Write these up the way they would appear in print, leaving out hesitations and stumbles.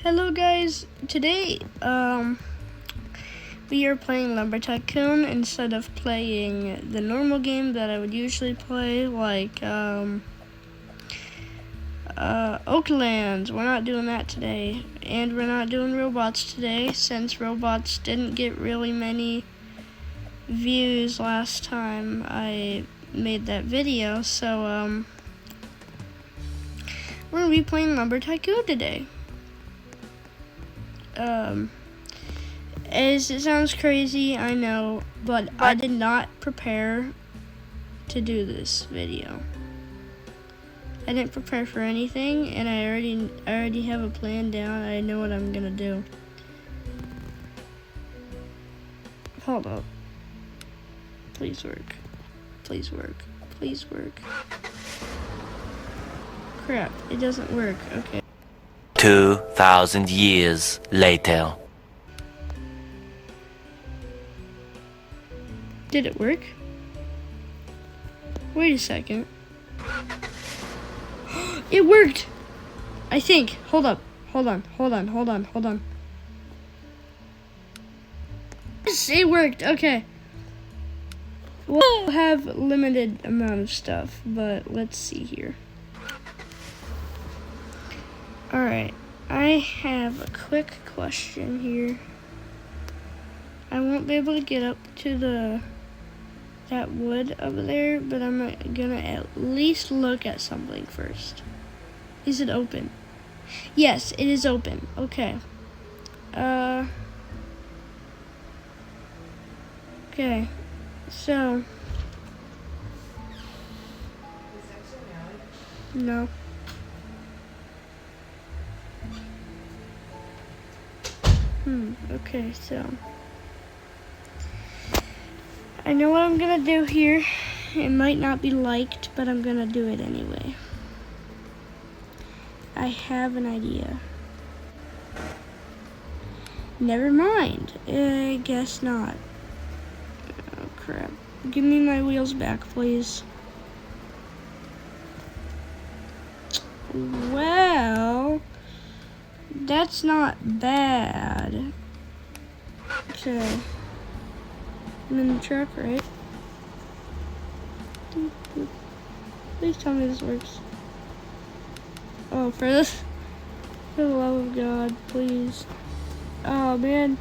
Hello guys, today we are playing Lumber Tycoon instead of playing the normal game that I would usually play, like Oaklands. We're not doing that today, and we're not doing robots today since robots didn't get really many views last time I made that video, so we're gonna be playing Lumber Tycoon today. As it sounds crazy, I know, but I did not prepare to do this video. I didn't prepare for anything, and I already have a plan down. I know what I'm gonna do. Hold up. Please work. Please work. Please work. Crap, it doesn't work. Okay. 2,000 years later. Did it work? Wait a second. It worked! I think. Hold up. Hold on. Yes, it worked. Okay. We'll have limited amount of stuff, but let's see here. Alright. I have a quick question here. I won't be able to get up to that wood over there, but I'm gonna at least look at something first. Is it open? Yes, it is open. Okay. Okay. So. No. Okay, so. I know what I'm gonna do here. It might not be liked, but I'm gonna do it anyway. I have an idea. Never mind. I guess not. Oh crap. Give me my wheels back, please. Well, that's not bad. Okay. I'm in the truck, right? Please tell me this works. Oh, for the love of God, please. Oh, man.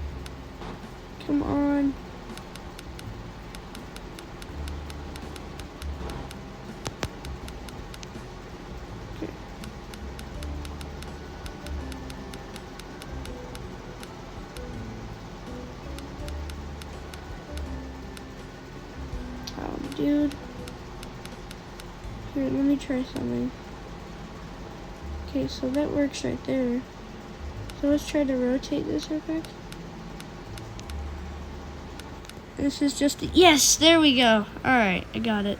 Come on. Okay. Dude. Here, let me try something. Okay, so that works right there. So let's try to rotate this real quick. This is just, yes, there we go. Alright, I got it.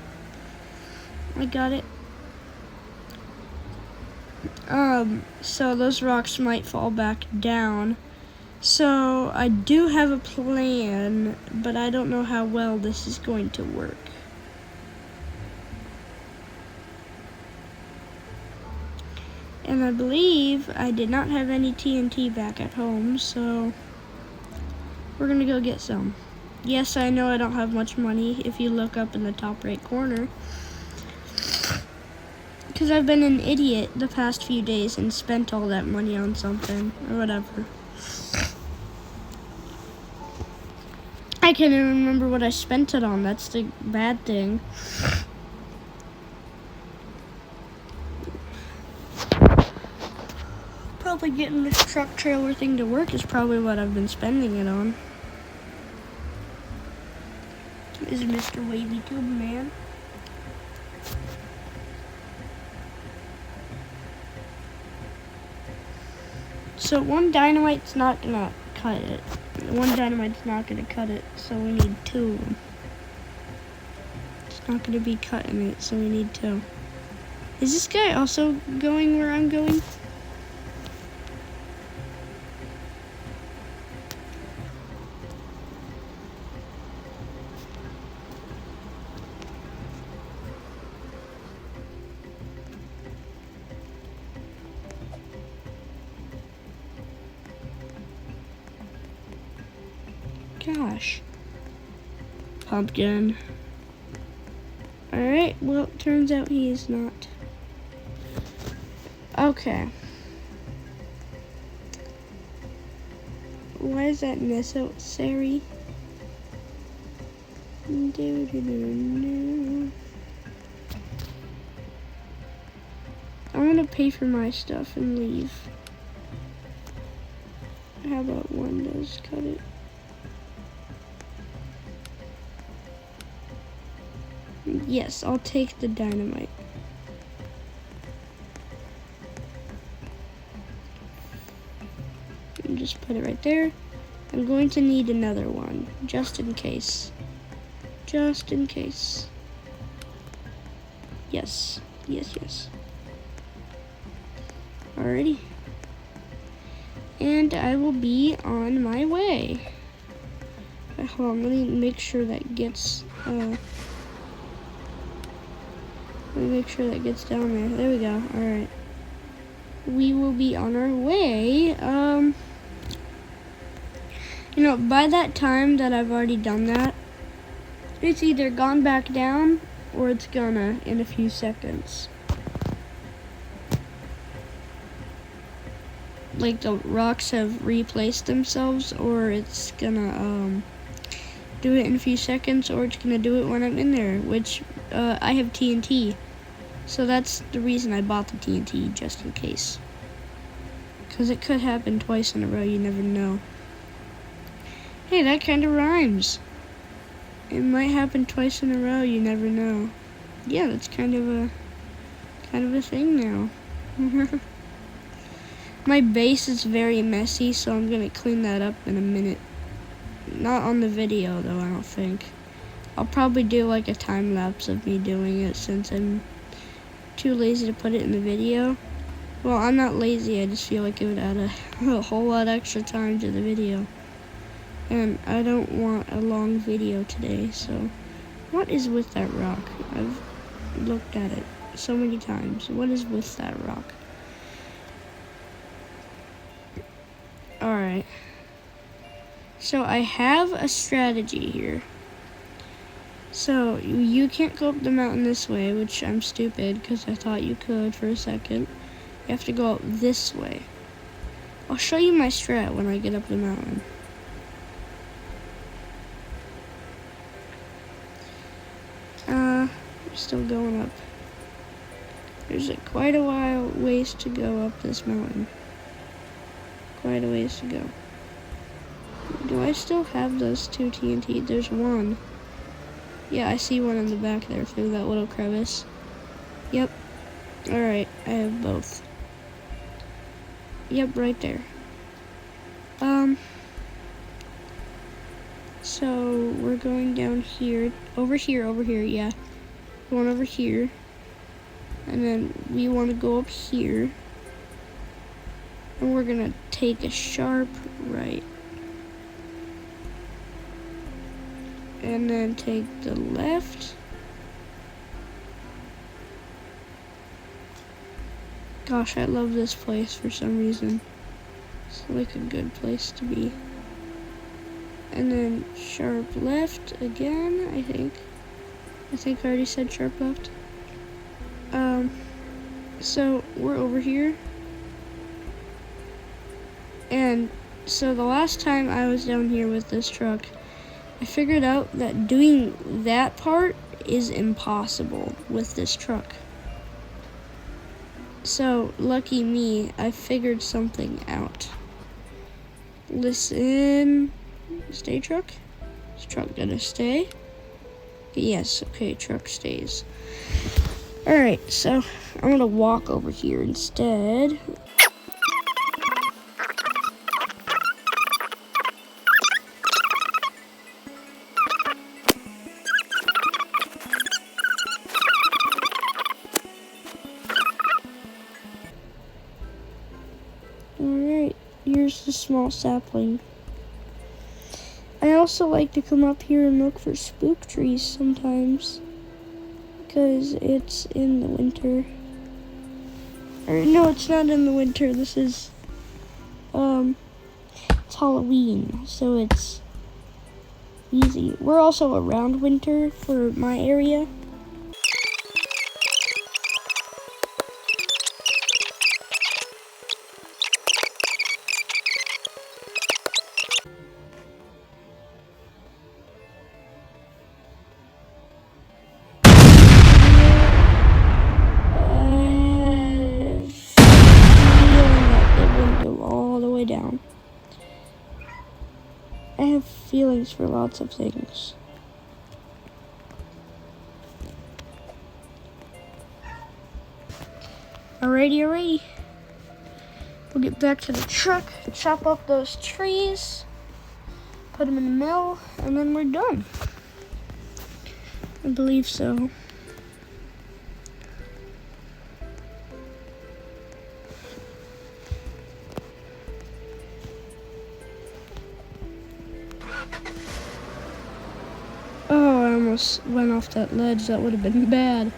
So those rocks might fall back down. So I do have a plan, but I don't know how well this is going to work. And I believe I did not have any TNT back at home, so we're gonna go get some. Yes, I know I don't have much money if you look up in the top right corner, because I've been an idiot the past few days and spent all that money on something or whatever. I can't even remember what I spent it on. That's the bad thing. Probably getting this truck trailer thing to work is probably what I've been spending it on. Is Mr. Wavy Tube Man. So one dynamite's not gonna cut it. One dynamite's not gonna cut it, so we need two. It's not gonna be cutting it, so we need two. Is this guy also going where I'm going? gosh. Pumpkin. Alright, well, it turns out he is not. Okay. Why is that necessary? I'm gonna pay for my stuff and leave. How about one does cut it? Yes, I'll take the dynamite. And just put it right there. I'm going to need another one, just in case. Just in case. Yes, yes, yes. Alrighty. And I will be on my way. Hold on, let me make sure that gets, let me make sure that gets down there. There we go, alright. We will be on our way. You know, by that time that I've already done that, it's either gone back down or it's gonna in a few seconds. Like the rocks have replaced themselves, or it's gonna do it in a few seconds, or it's gonna do it when I'm in there, which I have TNT. So that's the reason I bought the TNT, just in case. Because it could happen twice in a row, you never know. Hey, that kind of rhymes. It might happen twice in a row, you never know. Yeah, that's kind of a thing now. My base is very messy, so I'm gonna clean that up in a minute. Not on the video though, I don't think. I'll probably do like a time lapse of me doing it since I'm too lazy to put it in the video. Well, I'm not lazy, I just feel like it would add a whole lot extra time to the video. And I don't want a long video today, so. What is with that rock? I've looked at it so many times. What is with that rock? Alright. So I have a strategy here. So you can't go up the mountain this way, which I'm stupid because I thought you could for a second. You have to go up this way. I'll show you my strat when I get up the mountain. Still going up. There's quite a ways to go up this mountain. Quite a ways to go. Do I still have those two TNT? There's one. Yeah, I see one in the back there through that little crevice. Yep. Alright, I have both. Yep, right there. So we're going down here. Over here, yeah. Going over here. And then we want to go up here. And we're gonna take a sharp right. And then take the left. Gosh, I love this place for some reason. It's like a good place to be. And then sharp left again, I think. I already said sharp left. So we're over here. And so the last time I was down here with this truck, I figured out that doing that part is impossible with this truck. So lucky me, I figured something out. Listen, stay truck. Is truck gonna stay? Yes, okay, truck stays. Alright, so I'm gonna walk over here instead. Alright, here's the small sapling. I also like to come up here and look for spook trees sometimes, because it's in the winter. Or no, it's not in the winter. This is it's Halloween, so it's Easy. We're also around winter for my area. Down. I have feelings for lots of things. Alrighty. We'll get back to the truck, chop up those trees, put them in the mill, and then we're done. I believe so. Oh, I almost went off that ledge. That would have been bad.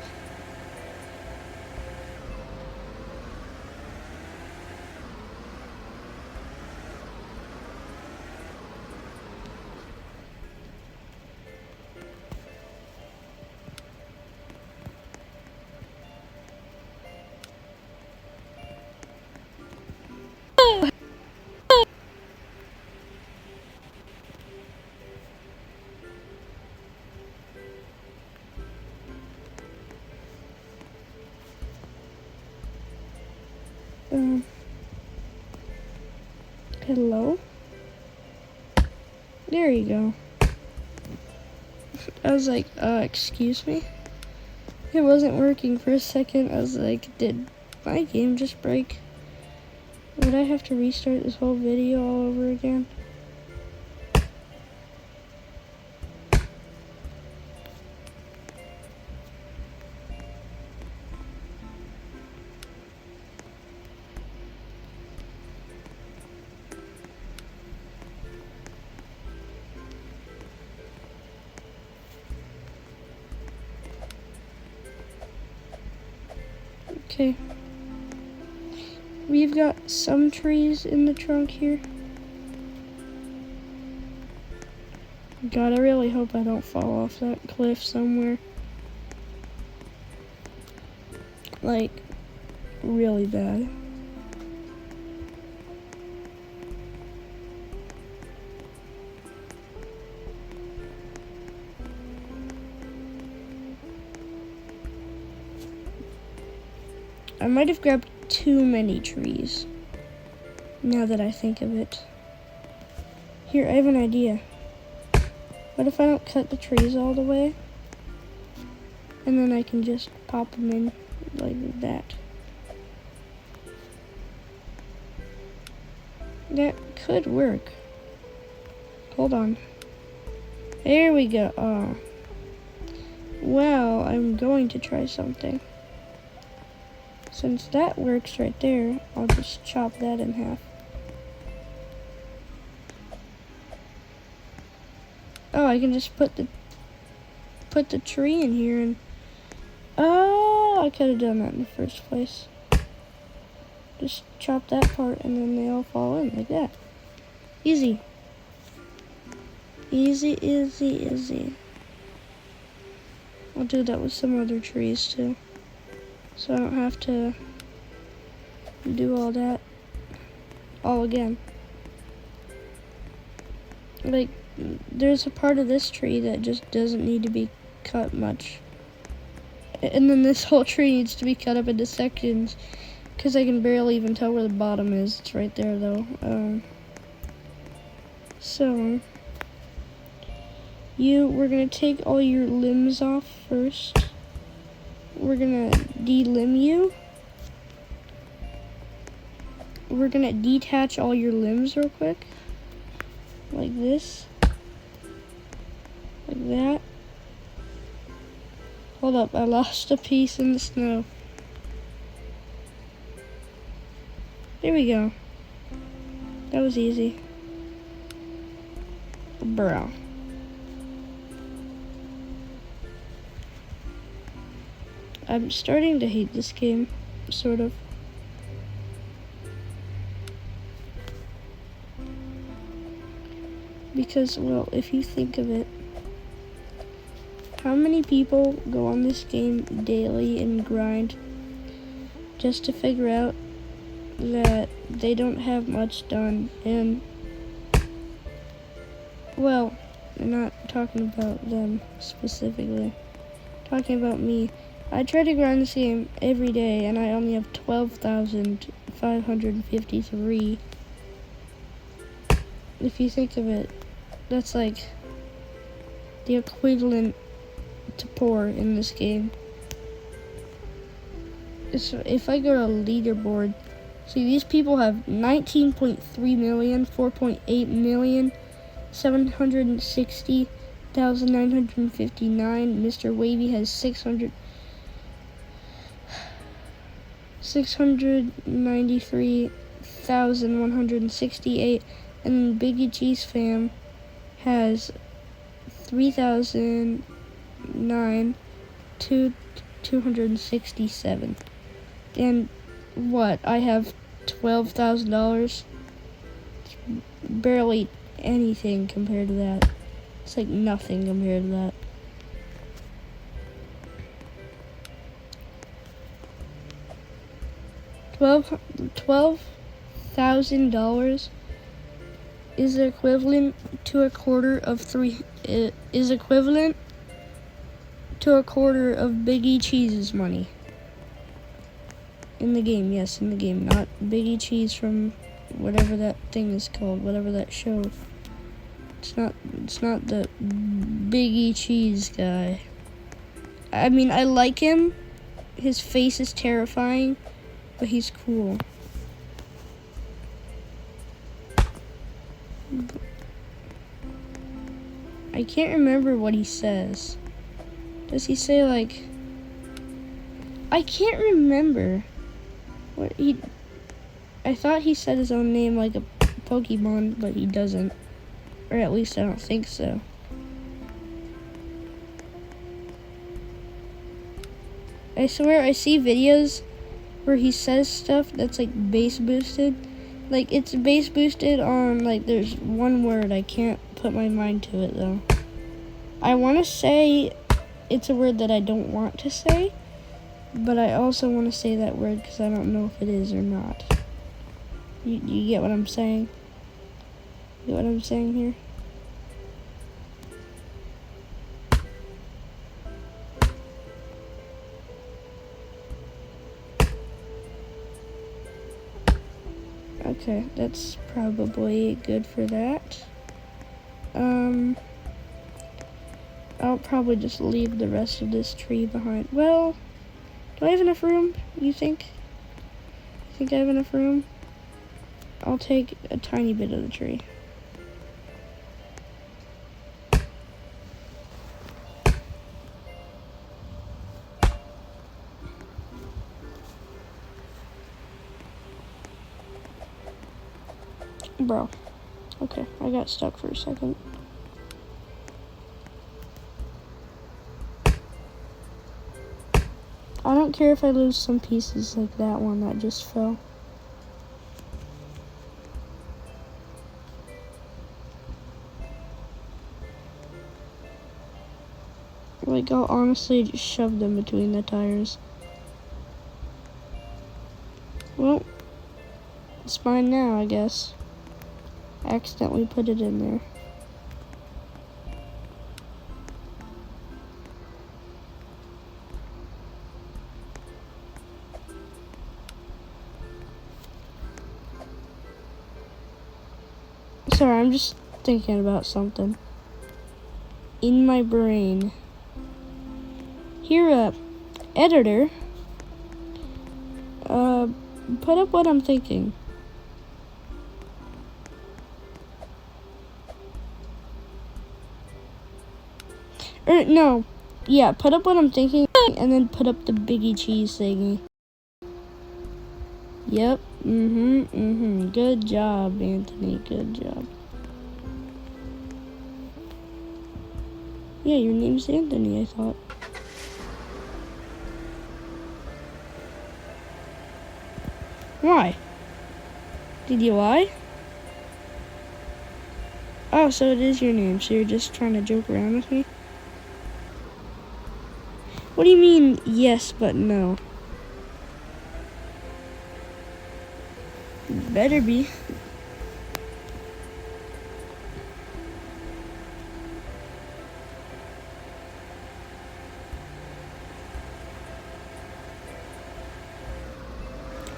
Hello? There you go. I was like, excuse me? It wasn't working for a second. I was like, did my game just break? Would I have to restart this whole video all over again? Okay. We've got some trees in the trunk here. God, I really hope I don't fall off that cliff somewhere. Like, really bad. I might have grabbed too many trees, now that I think of it. Here, I have an idea. What if I don't cut the trees all the way? And then I can just pop them in like that. That could work. Hold on. There we go. Well, I'm going to try something. Since that works right there, I'll just chop that in half. Oh, I can just put the tree in here and... Oh, I could have done that in the first place. Just chop that part and then they all fall in like that. Easy. Easy. I'll do that with some other trees too. So I don't have to do all that all again. Like, there's a part of this tree that just doesn't need to be cut much. And then this whole tree needs to be cut up into sections because I can barely even tell where the bottom is. It's right there though. So, we're gonna take all your limbs off first. We're gonna delimb you. We're gonna detach all your limbs real quick. Like this. Like that. Hold up, I lost a piece in the snow. There we go. That was easy. Bro. I'm starting to hate this game, sort of. Because, well, if you think of it, how many people go on this game daily and grind just to figure out that they don't have much done? And, well, I'm not talking about them specifically. I'm talking about me. I try to grind this game every day, and I only have 12,553. If you think of it, that's like the equivalent to poor in this game. So if I go to leaderboard, see, these people have 19.3 million, 4.8 million, 760,959. Mr. Wavy has 693,168, and Biggie Cheese Fam has 3,009,267. And what? I have $12,000. Barely anything compared to that. It's like nothing compared to that. $12,000 is equivalent to a quarter of Biggie Cheese's money. In the game, yes, in the game, not Biggie Cheese from whatever that thing is called, whatever that show. It's not the Biggie Cheese guy. I mean, I like him. His face is terrifying, but he's cool. I can't remember what he says. Does he say, like... I can't remember what he... I thought he said his own name like a Pokemon, but he doesn't. Or at least I don't think so. I swear I see videos where he says stuff that's like bass boosted. Like it's bass boosted on, like, there's one word. I can't put my mind to it though. I want to say it's a word that I don't want to say, but I also want to say that word because I don't know if it is or not. You get what I'm saying? You get what I'm saying here? Okay, that's probably good for that. I'll probably just leave the rest of this tree behind. Well, do I have enough room, you think? You think I have enough room? I'll take a tiny bit of the tree. Bro. Okay, I got stuck for a second. I don't care if I lose some pieces like that one that just fell. Like, I'll honestly just shove them between the tires. Well, it's mine now, I guess. I accidentally put it in there. Sorry, I'm just thinking about something. In my brain. Here, editor. Put up what I'm thinking. No. Yeah, put up what I'm thinking, and then put up the Biggie Cheese thingy. Yep. Good job, Anthony. Good job. Yeah, your name's Anthony, I thought. Why? Did you lie? Oh, so it is your name, so you're just trying to joke around with me? What do you mean, yes, but no? Better be.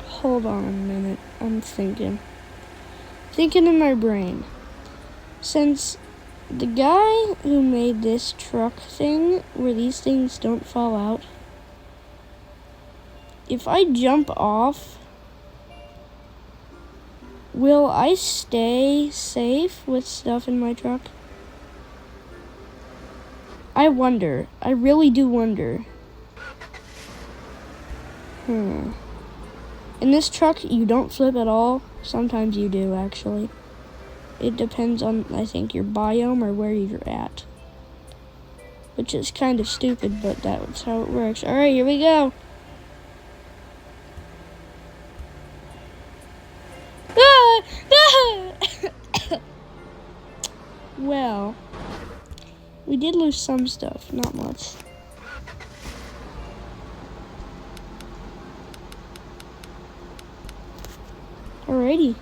Hold on a minute, I'm thinking. Thinking in my brain. Since the guy who made this truck thing, where these things don't fall out, if I jump off, will I stay safe with stuff in my truck? I wonder. I really do wonder. In this truck, you don't flip at all. Sometimes you do, actually. It depends on, I think, your biome or where you're at. Which is kind of stupid, but that's how it works. Alright, here we go. Ah! Ah! Well, we did lose some stuff, not much. Alrighty.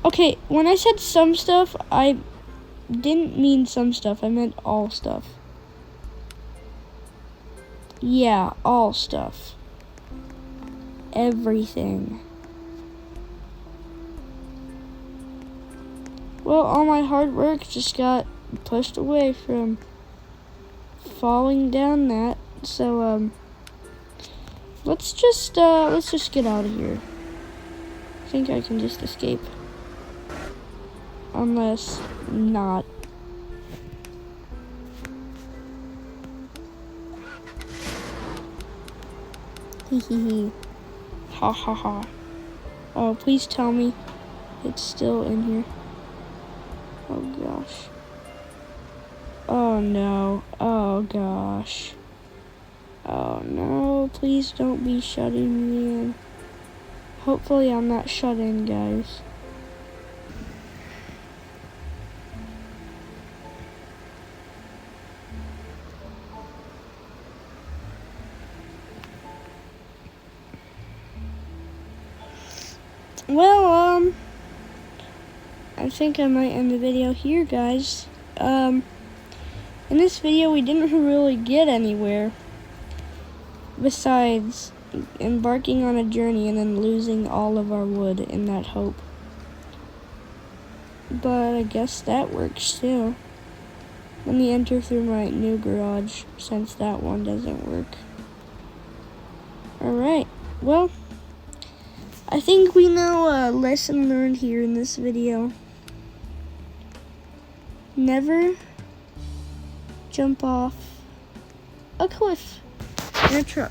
Okay, when I said some stuff, I didn't mean some stuff. I meant all stuff. Yeah, all stuff. Everything. Well, all my hard work just got pushed away from falling down that. So, let's just get out of here. I think I can just escape. Unless not. Hehehe. Ha ha ha. Oh, please tell me it's still in here. Oh gosh. Oh no. Oh gosh. Oh no. Please don't be shutting me in. Hopefully I'm not shut in, guys. Well, I think I might end the video here, guys. In this video, we didn't really get anywhere besides embarking on a journey and then losing all of our wood in that hope. But I guess that works too. Let me enter through my new garage since that one doesn't work. Alright, well, I think we know a lesson learned here in this video. Never jump off a cliff in a truck.